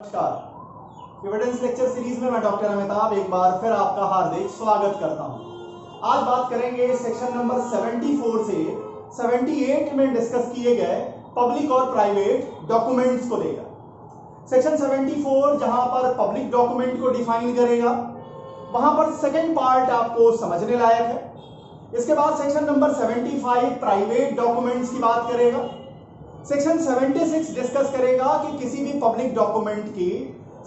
नमस्कार। Evidence lecture series में मैं डॉक्टर अमिताभ एक बार फिर आपका हार्दिक स्वागत करता हूं। आज बात करेंगे सेक्शन नंबर 74 से 78 में डिस्कस किए गए पब्लिक और प्राइवेट डॉक्यूमेंट्स को लेकर। सेक्शन 74 जहां पर पब्लिक डॉक्यूमेंट को डिफाइन करेगा, वहां पर सेकेंड पार्ट आपको समझने लायक है। इसके बाद सेक्शन नंबर 75 प्राइवेट डॉक्यूमेंट्स की बात करेगा। सेक्शन 76 डिस्कस करेगा कि किसी भी पब्लिक डॉक्यूमेंट की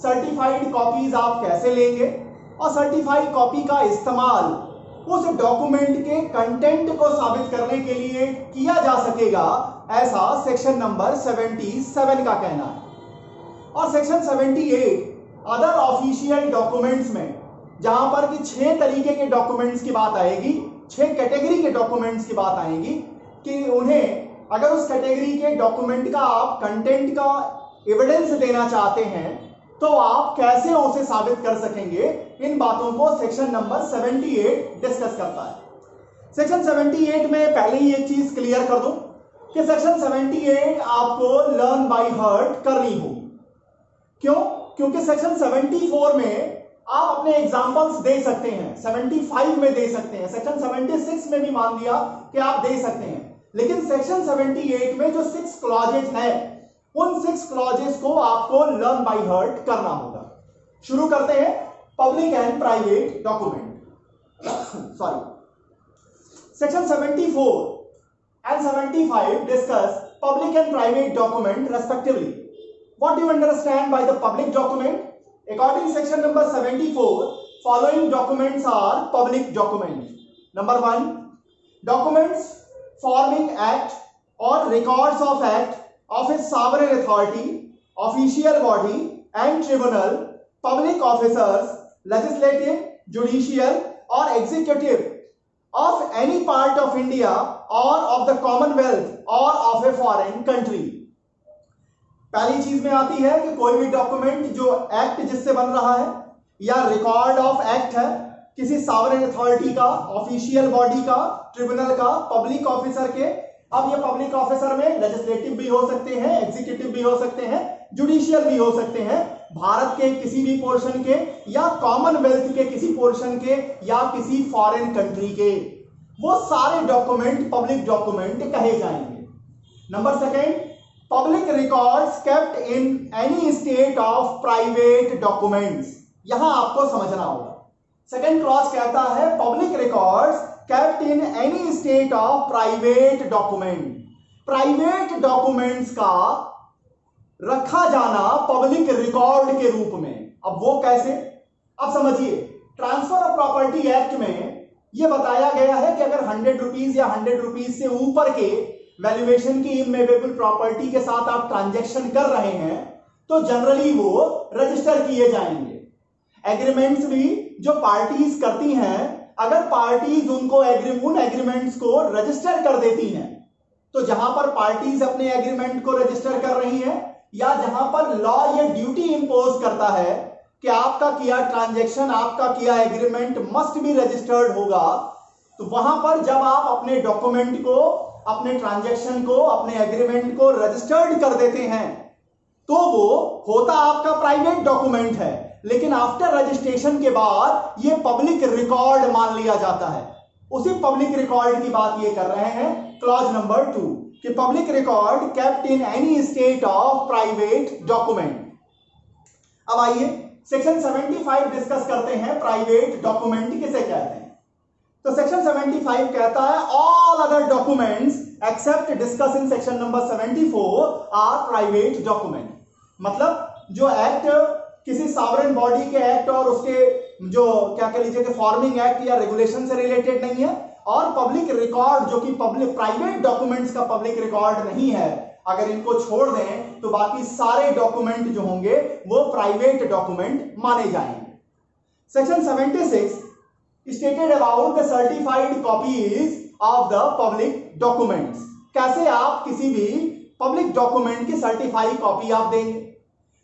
सर्टिफाइड कॉपीज आप कैसे लेंगे और सर्टिफाइड कॉपी का इस्तेमाल उस डॉक्यूमेंट के कंटेंट को साबित करने के लिए किया जा सकेगा, ऐसा सेक्शन नंबर 77 का कहना है। और सेक्शन 78 अदर ऑफिशियल डॉक्यूमेंट्स में जहां पर कि 6 तरीके के डॉक्यूमेंट्स की बात आएगी, 6 कैटेगरी के डॉक्यूमेंट्स की बात आएगी कि उन्हें अगर उस कैटेगरी के डॉक्यूमेंट का आप कंटेंट का एविडेंस देना चाहते हैं तो आप कैसे उसे साबित कर सकेंगे, इन बातों को सेक्शन नंबर 78 डिस्कस करता है। सेक्शन 78 में पहले ही एक चीज क्लियर कर दूं कि सेक्शन 78 आपको लर्न बाय हार्ट करनी होगी। क्यों? क्योंकि सेक्शन 74 में आप अपने एग्जांपल्स दे सकते हैं, 75 में दे सकते हैं, सेक्शन 76 में भी मान लिया कि आप दे सकते हैं, लेकिन सेक्शन 78 में जो 6 क्लॉजेज है उन 6 क्लॉजेज को आपको लर्न बाय हार्ट करना होगा। शुरू करते हैं public and private document. Sorry, section 74 and 75 discuss public and private document respectively. What do you understand by the public document? According section number 74, following documents are public document. Number 1, documents forming act or records of act of a sovereign authority, official body and tribunal, public officers, legislative, judicial or executive of any part of India or of the Commonwealth or of a foreign country। पहली चीज में आती है कि कोई भी document जो act जिससे बन रहा है या रिकॉर्ड ऑफ एक्ट है किसी सॉवरेन अथॉरिटी का, ऑफिशियल बॉडी का, ट्रिब्यूनल का, पब्लिक ऑफिसर के। अब ये पब्लिक ऑफिसर में लेजिस्लेटिव भी हो सकते हैं, एग्जीक्यूटिव भी हो सकते हैं, जुडिशियल भी हो सकते हैं, भारत के किसी भी पोर्शन के या कॉमनवेल्थ के किसी पोर्शन के या किसी फॉरेन कंट्री के, वो सारे डॉक्यूमेंट पब्लिक डॉक्यूमेंट कहे जाएंगे। Number 2, public records kept in any state of private documents. यहां आपको समझना होगा। सेकेंड क्लॉज कहता है public records kept in any state of private document. Private documents का रखा जाना पब्लिक रिकॉर्ड के रूप में। अब वो कैसे? अब समझिए, ट्रांसफर ऑफ प्रॉपर्टी एक्ट में यह बताया गया है कि अगर 100 रुपीज या 100 रुपीज से ऊपर के वैल्यूएशन की इमूवेबल प्रॉपर्टी के साथ आप ट्रांजैक्शन कर रहे हैं तो जनरली वो रजिस्टर किए जाएंगे। एग्रीमेंट्स भी जो पार्टीज करती हैं, अगर पार्टीज उनको उन एग्रीमेंट्स को रजिस्टर कर देती हैं, तो जहां पर पार्टीज अपने एग्रीमेंट को रजिस्टर कर रही हैं या जहां पर लॉ ये ड्यूटी इंपोज करता है कि आपका किया ट्रांजैक्शन, आपका किया एग्रीमेंट मस्ट बी रजिस्टर्ड होगा, तो वहां पर जब आप अपने डॉक्यूमेंट को, अपने ट्रांजैक्शन को, अपने एग्रीमेंट को रजिस्टर्ड कर देते हैं तो वो होता आपका प्राइवेट डॉक्यूमेंट है, लेकिन आफ्टर रजिस्ट्रेशन के बाद ये पब्लिक रिकॉर्ड मान लिया जाता है। उसी पब्लिक रिकॉर्ड की बात ये कर रहे हैं क्लॉज नंबर 2 कि public record kept in any state of private document. अब आइए सेक्शन 75 डिस्कस करते हैं प्राइवेट डॉक्यूमेंट किसे कहते हैं। तो सेक्शन 75 कहता है all other documents except discuss in section number 74 are private document. मतलब जो एक्ट किसी सॉवरेन बॉडी के एक्ट और उसके जो क्या कह लीजिए कि फॉर्मिंग एक्ट या रेगुलेशन से रिलेटेड नहीं है, और पब्लिक रिकॉर्ड जो कि पब्लिक प्राइवेट डॉक्यूमेंट्स का पब्लिक रिकॉर्ड नहीं है, अगर इनको छोड़ दें तो बाकी सारे डॉक्यूमेंट जो होंगे वो प्राइवेट डॉक्यूमेंट माने जाएंगे। Section 76 stated about the certified copies of the public documents. कैसे आप किसी भी पब्लिक डॉक्यूमेंट की सर्टिफाइड कॉपी आप देंगे।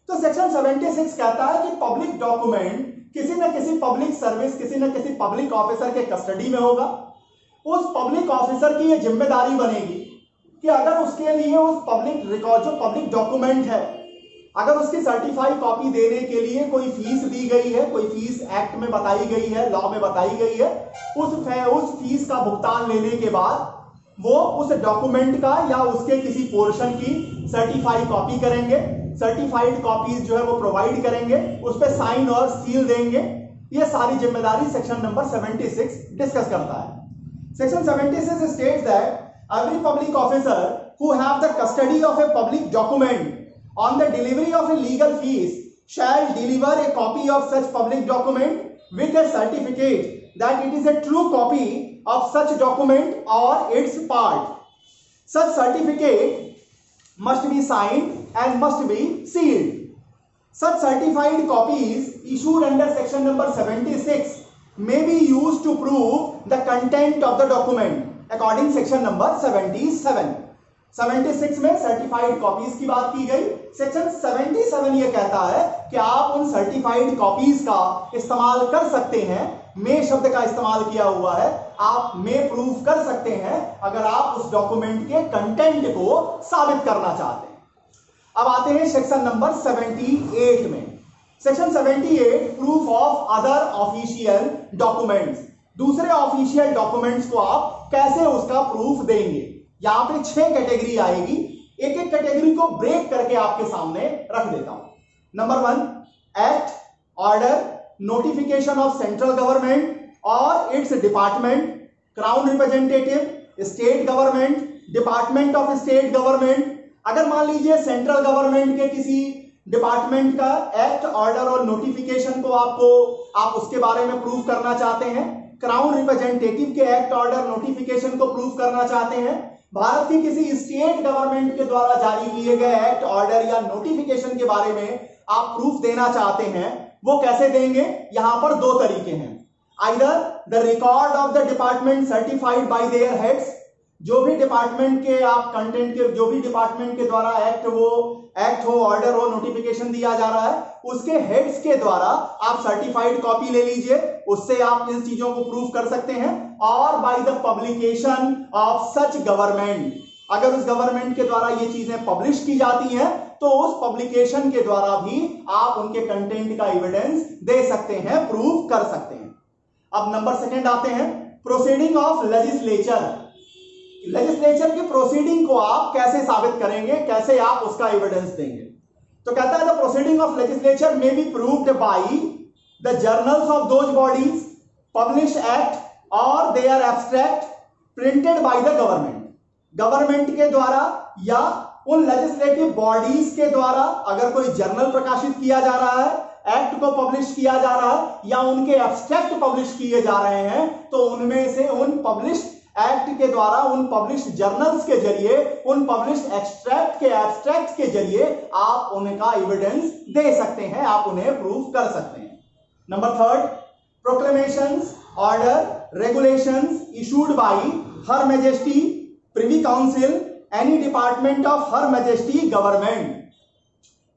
तो सेक्शन 76 कहता है कि पब्लिक डॉक्यूमेंट किसी न किसी पब्लिक सर्विस, किसी न किसी पब्लिक ऑफिसर के कस्टडी में होगा। उस पब्लिक ऑफिसर की यह जिम्मेदारी बनेगी कि अगर उसके लिए उस पब्लिक रिकॉर्ड, जो पब्लिक डॉक्यूमेंट है, अगर उसकी सर्टिफाइड कॉपी देने के लिए कोई फीस दी गई है, कोई फीस एक्ट में बताई गई है, लॉ में बताई गई है, उस फीस का भुगतान लेने के बाद वो उस डॉक्यूमेंट का या उसके किसी पोर्शन की सर्टिफाइड कॉपी करेंगे। सर्टिफाइड कॉपीज जो है वो प्रोवाइड करेंगे, उस पर साइन और सील देंगे। ये सारी जिम्मेदारी सेक्शन नंबर 76 डिस्कस करता है। Section 76 states that every public officer who have the custody of a public document on the delivery of a legal fees shall deliver a copy of such public document with a certificate that it is a true copy of such document or its part. Such certificate must be signed and must be sealed. Such certified copies issued under section number 76 may be used to prove the content of the document according section number 77. 76 में certified copies की बात की गई। Section 77 ये कहता है कि आप उन सर्टिफाइड कॉपीज का इस्तेमाल कर सकते हैं। मे शब्द का इस्तेमाल किया हुआ है, आप मे प्रूव कर सकते हैं अगर आप उस डॉक्यूमेंट के कंटेंट को साबित करना चाहते हैं। अब आते हैं सेक्शन नंबर 78 में। Section 78 proof of other official documents. दूसरे ऑफिशियल डॉक्यूमेंट्स को आप कैसे उसका प्रूफ देंगे। यहां पे 6 कैटेगरी आएगी, एक एक कैटेगरी को ब्रेक करके आपके सामने रख देता हूं। Number 1, act, order, notification of central government और its department, crown representative, state government, department of state government. अगर मान लीजिए सेंट्रल गवर्नमेंट के किसी डिपार्टमेंट का एक्ट, ऑर्डर और नोटिफिकेशन को आप उसके बारे में प्रूव करना चाहते हैं, क्राउन रिप्रेजेंटेटिव के एक्ट, ऑर्डर, नोटिफिकेशन को प्रूव करना चाहते हैं, भारत की किसी स्टेट गवर्नमेंट के द्वारा जारी किए गए एक्ट, ऑर्डर या नोटिफिकेशन के बारे में आप प्रूफ देना चाहते हैं, वो कैसे देंगे। यहां पर 2 तरीके हैं। Either the record of the department certified by their heads, जो भी डिपार्टमेंट के आप कंटेंट के, जो भी डिपार्टमेंट के द्वारा एक्ट हो, ऑर्डर हो, नोटिफिकेशन दिया जा रहा है, उसके हेड्स के द्वारा आप सर्टिफाइड कॉपी ले लीजिए, उससे आप इन चीजों को प्रूव कर सकते हैं। और by the publication of such government, अगर उस गवर्नमेंट के द्वारा ये चीजें पब्लिश की जाती हैं तो उस पब्लिकेशन के द्वारा भी आप उनके कंटेंट का एविडेंस दे सकते हैं, प्रूव कर सकते हैं। अब नंबर 2 आते हैं, प्रोसीडिंग ऑफ लेजिस्लेचर। लेजिस्लेचर की प्रोसीडिंग को आप कैसे साबित करेंगे, कैसे आप उसका एविडेंस देंगे। तो कहता है the proceeding of legislature may be proved by the journals of those bodies publish act और their abstract printed by the government. Government के द्वारा या उन लेजिस्लेटिव बॉडीज के द्वारा अगर कोई जर्नल प्रकाशित किया जा रहा है, एक्ट को पब्लिश किया जा रहा है या उनके एब्स्ट्रैक्ट पब्लिश किए जा रहे हैं, तो उनमें से उन पब्लिश एक्ट के द्वारा, उन पब्लिश जर्नल्स के जरिए, उन पब्लिश एब्स्ट्रैक्ट के जरिए आप उनका एविडेंस दे सकते हैं, आप उन्हें प्रूफ कर सकते हैं। Number 3, proclamations, order, regulations issued by her majesty, privy council, any department of her majesty government.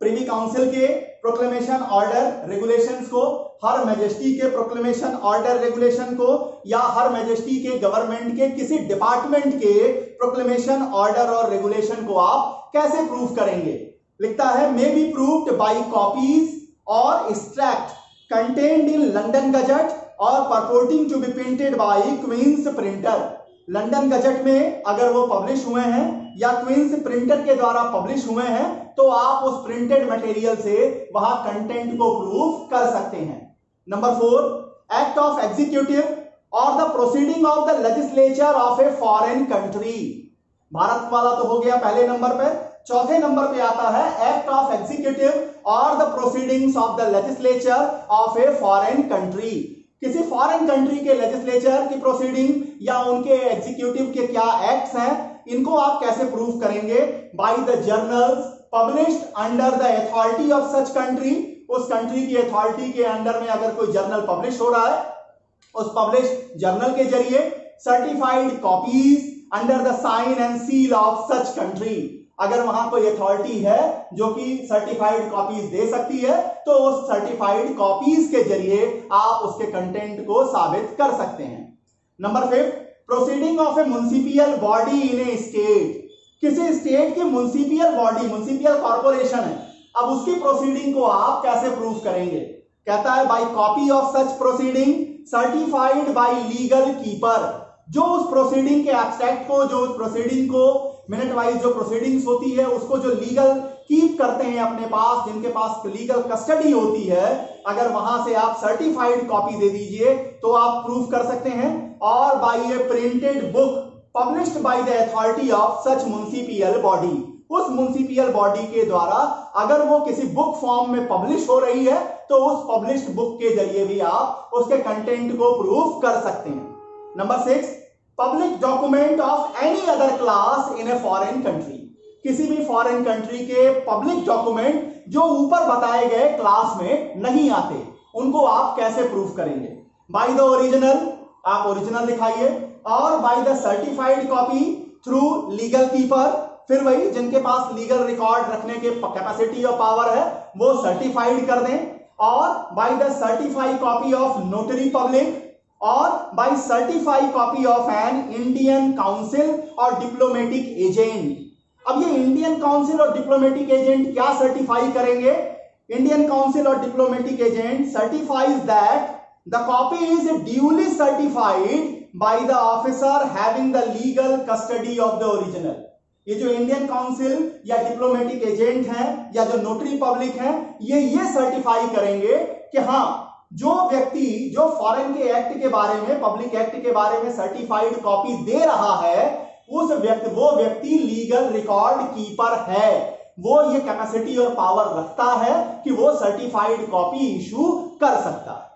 Privy council के प्रोक्लेमेशन, ऑर्डर, रेगुलेशंस को, हर मैजेस्टी के प्रोक्लेमेशन, ऑर्डर, रेगुलेशन को या हर मैजेस्टी के गवर्नमेंट के किसी डिपार्टमेंट के प्रोक्लेमेशन, ऑर्डर और रेगुलेशन को आप कैसे प्रूफ करेंगे। लिखता है may be proved by copies और extract contained in London gazette और purporting to be printed by queen's printer. London gazette में अगर वो पब्लिश हुए हैं या क्वींस प्रिंटर के द्वारा पब्लिश हुए हैं तो आप उस प्रिंटेड मटेरियल से वहां कंटेंट को प्रूफ कर सकते हैं। नंबर 4, एक्ट ऑफ एग्जीक्यूटिव और the proceeding of the legislature of a foreign country. Bharat वाला तो हो गया पहले नंबर पे। चौथे नंबर पे आता है एक्ट ऑफ एग्जीक्यूटिव और the proceedings of the legislature of a foreign country. किसी फॉरेन कंट्री के लेजिस्लेचर की प्रोसीडिंग या उनके एग्जीक्यूटिव के क्या एक्ट्स हैं, इनको आप कैसे प्रूव करेंगे। Bye the journals published under the authority of such country. उस कंट्री की अथॉरिटी के अंडर में अगर कोई जर्नल पब्लिश हो रहा है, उस पब्लिश जर्नल के जरिए certified copies under the sign and seal of such country. अगर वहां कोई अथॉरिटी है जो कि सर्टिफाइड कॉपीज दे सकती है तो उस सर्टिफाइड कॉपीज के जरिए आप उसके कंटेंट को साबित कर सकते हैं। Number 5, proceeding of A municipal body in A state. किसी स्टेट की म्युनिसिपल बॉडी, म्युनिसिपल कॉर्पोरेशन है, अब उसकी प्रोसीडिंग को आप कैसे प्रूव करेंगे? कहता है by copy of such proceeding certified by legal keeper. जो उस प्रोसीडिंग के एब्स्ट्रैक्ट को, जो उस प्रोसीडिंग को मिनट वाइज जो प्रोसीडिंग्स होती है उसको जो लीगल कीप करते हैं अपने पास, जिनके पास लीगल कस्टडी होती है, अगर वहां से आप सर्टिफाइड कॉपी दे दीजिए तो आप प्रूफ कर सकते हैं। और by a printed book published by the authority of such municipal body, उस म्युनिसिपल बॉडी के द्वारा अगर वो किसी बुक फॉर्म में पब्लिश हो रही है तो उस पब्लिश्ड बुक के जरिए भी आप उसके कंटेंट को प्रूफ कर सकते हैं। Number 6, public document of any other class in a foreign country. किसी भी फॉरेन कंट्री के पब्लिक डॉक्यूमेंट जो ऊपर बताए गए क्लास में नहीं आते, उनको आप कैसे प्रूफ करेंगे? बाय द ओरिजिनल, आप ओरिजिनल दिखाइए, और by the certified copy through legal keeper, फिर वही जिनके पास लीगल रिकॉर्ड रखने के कैपेसिटी और पावर है वो सर्टिफाइड कर दें, और by the certified copy of notary public, और by certified copy of an Indian council और डिप्लोमेटिक एजेंट। अब ये इंडियन काउंसिल और डिप्लोमेटिक एजेंट क्या सर्टिफाई करेंगे? इंडियन काउंसिल और diplomatic agent certifies that the copy is duly certified by the officer having the legal custody of the original. ये जो Indian council या डिप्लोमेटिक एजेंट हैं या जो नोटरी पब्लिक हैं, ये सर्टिफाई करेंगे कि हाँ, जो व्यक्ति जो फॉरेन के एक्ट के बारे में, पब्लिक एक्ट के बारे में सर्टिफाइड कॉपी दे रहा है, वो व्यक्ति लीगल रिकॉर्ड कीपर है, वो ये कैपेसिटी और पावर रखता है कि वो सर्टिफाइड कॉपी इशू कर सकता है।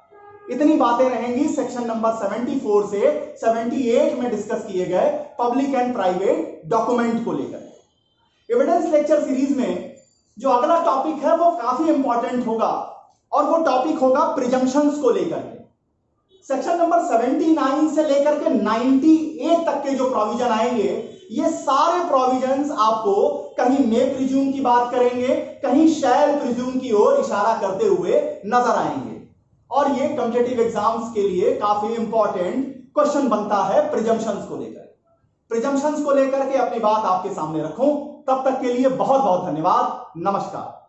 इतनी बातें रहेंगी सेक्शन नंबर 74 से 78 में डिस्कस किए गए पब्लिक एंड प्राइवेट डॉक्यूमेंट को लेकर। एविडेंस लेक्चर सीरीज में जो अगला टॉपिक है वो काफी इंपॉर्टेंट होगा, और वो टॉपिक होगा प्रिजम्पशंस को लेकर के। सेक्शन नंबर 79 से लेकर के 98 तक के जो प्रोविजन आएंगे, ये सारे प्रोविजंस आपको कहीं मे प्रिज्यूम की बात करेंगे, कहीं शैल प्रिज्यूम की ओर इशारा करते हुए नजर आएंगे, और ये कॉम्पिटिटिव एग्जाम्स के लिए काफी इंपॉर्टेंट क्वेश्चन बनता है प्रिजम्पशंस को लेकर। प्रिजम्पशंस को लेकर के अपनी बात आपके सामने रखूं, तब तक के लिए बहुत बहुत धन्यवाद। नमस्कार।